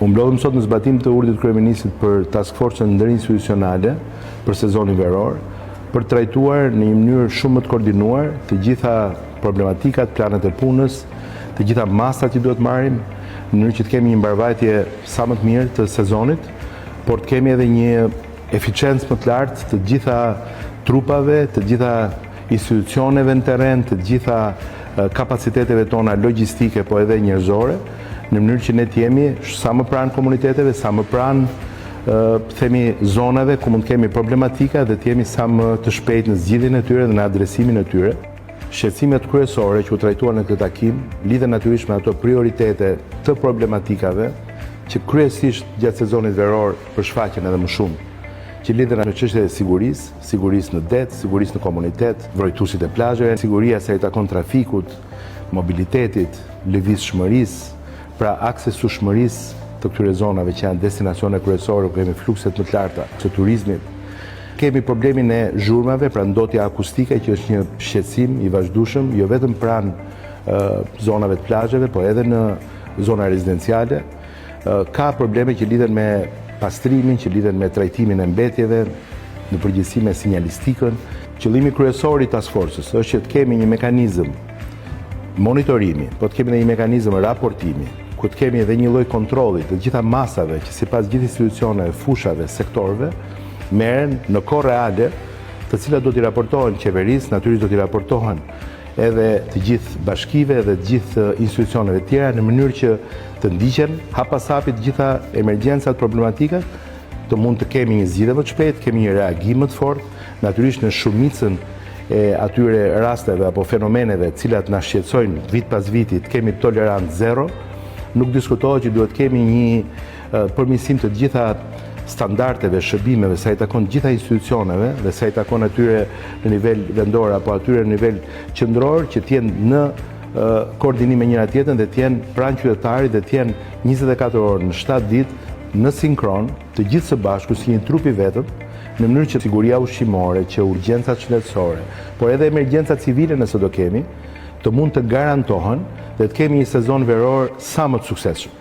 U mblodhëm sot në zbatim të urdhrit të kryeministit për task forcën ndërinstitucionale për sezonin veror, për të trajtuar në një mënyrë shumë më të koordinuar të gjitha problematikat, planet e punës, të gjitha masat që duhet marrim, në mënyrë që të kemi një mbarvajtje sa më të mirë të sezonit, por të kemi edhe një eficiencë më të lartë të gjitha trupave, të gjitha institucioneve në terren, të gjitha kapaciteteve tona logjistike, po edhe njerëzore, në mënyrë që ne të jemi sa më pranë komuniteteve, sa më pranë themi zonave ku mund të kemi problematika dhe të jemi sa më të shpejt në zgjidhjen e tyre dhe në adresimin e tyre. Shqetësimet kryesore që u trajtuan në këtë takim lidhen natyrisht me ato prioritete të problematikave që kryesisht gjatë sezonit veror përshfaqen edhe më shumë, që lidhen me çështjet e sigurisë në det, sigurisë në komunitet, vrojtuesit e plazheve, siguria sa i takon trafikut, mobilitetit, lëvizshmërisë, pra aksesueshmërisë të këtyre zonave që janë destinacione kryesore ku kemi flukset më të larta të turizmit. Kemi problemin e zhurmave, pra ndotja akustike që është një shqetësim i vazhdueshëm, jo vetëm pranë zonave të plazheve, por edhe në zona rezidenciale. Ka probleme që lidhen me pastrimin, që lidhen me trajtimin e mbetjeve, në përgjithësi me sinjalistikën. Qëllimi kryesor i task forces është që të kemi një mekanizëm monitorimi, po të kemi edhe një mekanizëm raportimi, ku të kemi edhe një lloj kontrolli të gjitha masave që sipas gjithë institucioneve, fushave, sektorëve, merren në kohë reale, të cilat do t'i raportohen qeverisë, natyrisht do t'i raportohen edhe të gjithë bashkive dhe të gjithë institucioneve tjera në mënyrë që të ndiqen hap pas hapi të gjitha emergjencat, problematikat, të mund të kemi një zgjidhje më të shpejtë, kemi një reagim më të fortë, natyrisht në shumicën e atyre rasteve apo fenomeneve të cilat na shqetësojnë vit pas viti, të kemi tolerancë zero. Nuk diskutohet që duhet kemi një përmirësim të gjitha standardeve, shërbimeve, sa i takon gjitha institucioneve dhe sa i takon atyre në nivel vendor apo atyre në nivel qendror që të jenë në koordinim me njëra tjetrën dhe të jenë pranë qytetarit dhe të jenë 24 orë në 7 ditë në sinkron, të gjithë së bashku si një trup i vetëm, në mënyrë që siguria ushqimore, që urgjencat shëndetësore, por edhe emergjencat civile nëse do kemi, të mund të garantohen dhe të kemi një sezon veror sa më të suksesshëm.